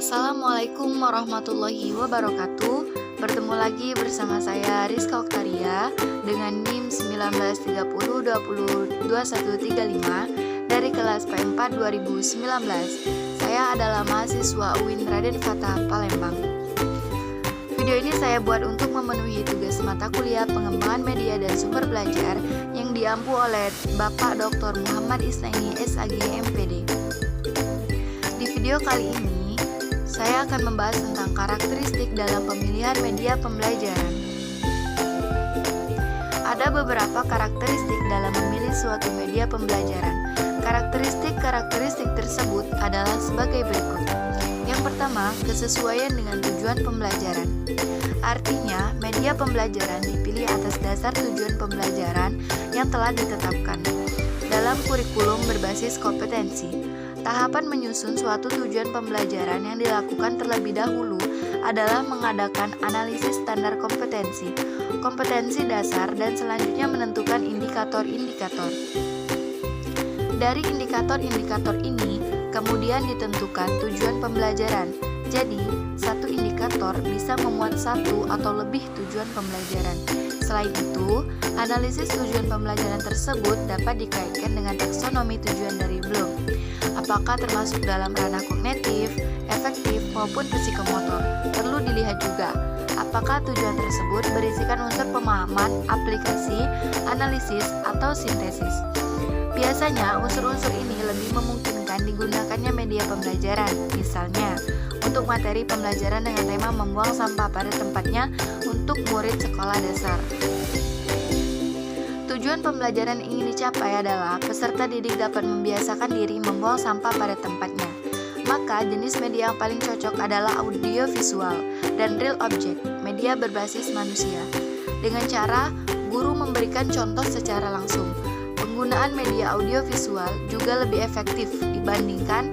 Assalamualaikum warahmatullahi wabarakatuh. Bertemu lagi bersama saya Rizka Oktaria dengan NIM 1930202135 dari kelas P4 2019. Saya adalah mahasiswa UIN Raden Fatah Palembang. Video ini saya buat untuk memenuhi tugas mata kuliah pengembangan media dan sumber belajar yang diampu oleh Bapak Dr. Muhammad Isnaini SAG MPD. Di video kali ini, saya akan membahas tentang karakteristik dalam pemilihan media pembelajaran. Ada beberapa karakteristik dalam memilih suatu media pembelajaran. Karakteristik tersebut adalah sebagai berikut. Yang pertama, kesesuaian dengan tujuan pembelajaran. Artinya, media pembelajaran dipilih atas dasar tujuan pembelajaran yang telah ditetapkan dalam kurikulum berbasis kompetensi. Tahapan menyusun suatu tujuan pembelajaran yang dilakukan terlebih dahulu adalah mengadakan analisis standar kompetensi dasar, dan selanjutnya menentukan indikator-indikator. Dari indikator-indikator ini, kemudian ditentukan tujuan pembelajaran. Jadi, satu indikator bisa memuat satu atau lebih tujuan pembelajaran. Selain itu, analisis tujuan pembelajaran tersebut dapat dikaitkan dengan taksonomi tujuan dari Bloom. Apakah termasuk dalam ranah kognitif, efektif, maupun psikomotor? Perlu dilihat juga, apakah tujuan tersebut berisikan unsur pemahaman, aplikasi, analisis, atau sintesis. Biasanya, unsur-unsur ini lebih memungkinkan digunakannya media pembelajaran. Misalnya, untuk materi pembelajaran dengan tema membuang sampah pada tempatnya untuk murid sekolah dasar. Tujuan pembelajaran yang ingin dicapai adalah peserta didik dapat membiasakan diri membuang sampah pada tempatnya. Maka jenis media yang paling cocok adalah audiovisual dan real object, media berbasis manusia. Dengan cara guru memberikan contoh secara langsung. Penggunaan media audiovisual juga lebih efektif dibandingkan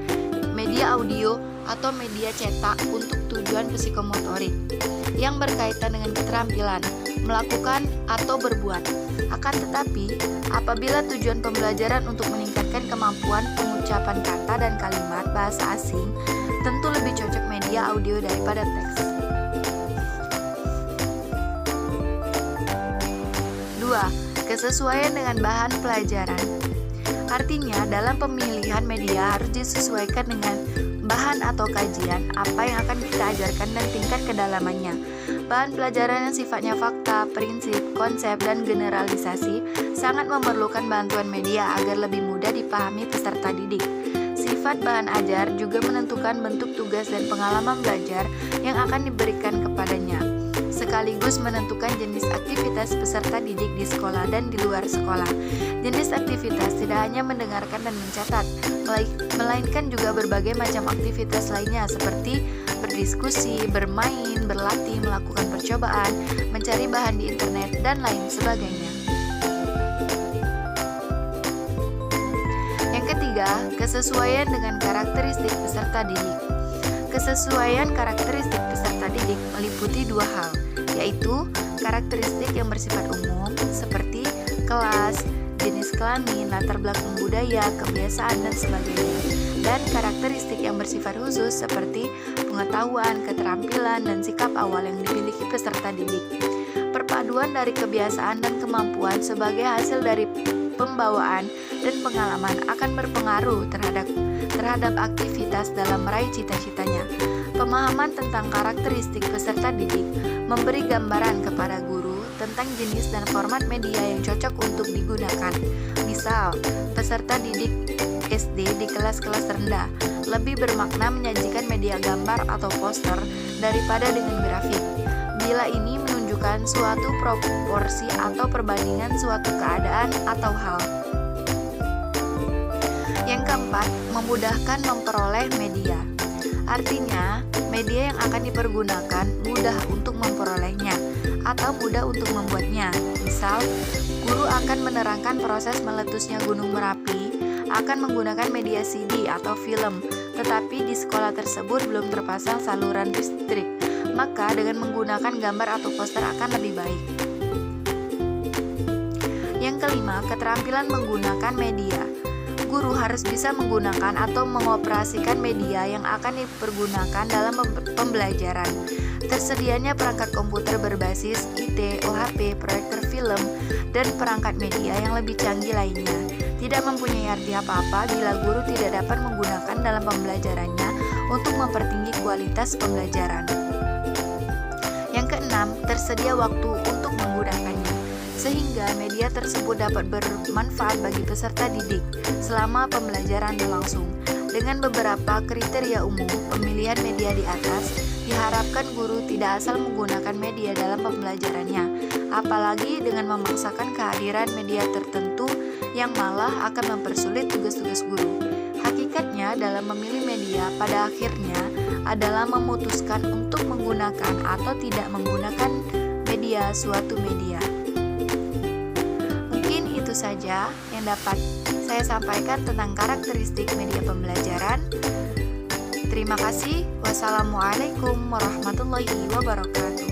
media audio atau media cetak untuk tujuan psikomotorik yang berkaitan dengan keterampilan melakukan atau berbuat. Akan tetapi, apabila tujuan pembelajaran untuk meningkatkan kemampuan pengucapan kata dan kalimat bahasa asing, tentu lebih cocok media audio daripada teks. 2. Kesesuaian dengan bahan pelajaran. Artinya, dalam pemilihan media harus disesuaikan dengan bahan atau kajian apa yang akan kita ajarkan dan tingkat kedalamannya. Bahan pelajaran yang sifatnya fakta, prinsip, konsep, dan generalisasi sangat memerlukan bantuan media agar lebih mudah dipahami peserta didik. Sifat bahan ajar juga menentukan bentuk tugas dan pengalaman belajar yang akan diberikan kepadanya, sekaligus menentukan jenis aktivitas peserta didik di sekolah dan di luar sekolah. Jenis aktivitas tidak hanya mendengarkan dan mencatat, melainkan juga berbagai macam aktivitas lainnya seperti berdiskusi, bermain, berlatih, melakukan percobaan, mencari bahan di internet, dan lain sebagainya. Yang ketiga, kesesuaian dengan karakteristik peserta didik. Kesesuaian karakteristik peserta didik meliputi dua hal, yaitu karakteristik yang bersifat umum seperti kelas, jenis kelamin, latar belakang budaya, kebiasaan, dan sebagainya, dan karakteristik yang bersifat khusus seperti pengetahuan, keterampilan, dan sikap awal yang dimiliki peserta didik. Perpaduan dari kebiasaan dan kemampuan sebagai hasil dari pembawaan dan pengalaman akan berpengaruh terhadap aktivitas dalam meraih cita-citanya. Pemahaman tentang karakteristik peserta didik memberi gambaran kepada guru tentang jenis dan format media yang cocok untuk digunakan. Misal, peserta didik SD di kelas-kelas rendah lebih bermakna menyajikan media gambar atau poster daripada dengan grafik, bila ini menunjukkan suatu proporsi atau perbandingan suatu keadaan atau hal. Yang keempat, memudahkan memperoleh media. Artinya, media yang akan dipergunakan mudah untuk memperolehnya atau mudah untuk membuatnya. Misal, guru akan menerangkan proses meletusnya Gunung Merapi akan menggunakan media CD atau film, tetapi di sekolah tersebut belum terpasang saluran listrik, maka dengan menggunakan gambar atau poster akan lebih baik. Yang kelima, keterampilan menggunakan media. guru harus bisa menggunakan atau mengoperasikan media yang akan dipergunakan dalam pembelajaran. Tersedianya perangkat komputer berbasis IT, OHP, proyektor film, dan perangkat media yang lebih canggih lainnya tidak mempunyai arti apa-apa bila guru tidak dapat menggunakan dalam pembelajarannya untuk mempertinggi kualitas pembelajaran. Yang keenam, tersedia waktu untuk menggunakannya, sehingga media tersebut dapat bermanfaat bagi peserta didik selama pembelajaran berlangsung. Dengan beberapa kriteria umum pemilihan media di atas, diharapkan guru tidak asal menggunakan media dalam pembelajarannya, apalagi dengan memaksakan kehadiran media tertentu yang malah akan mempersulit tugas-tugas guru. Hakikatnya, dalam memilih media pada akhirnya adalah memutuskan untuk menggunakan atau tidak menggunakan media suatu media. Mungkin itu saja yang dapat saya sampaikan tentang karakteristik media pembelajaran. Terima kasih. Wassalamualaikum warahmatullahi wabarakatuh.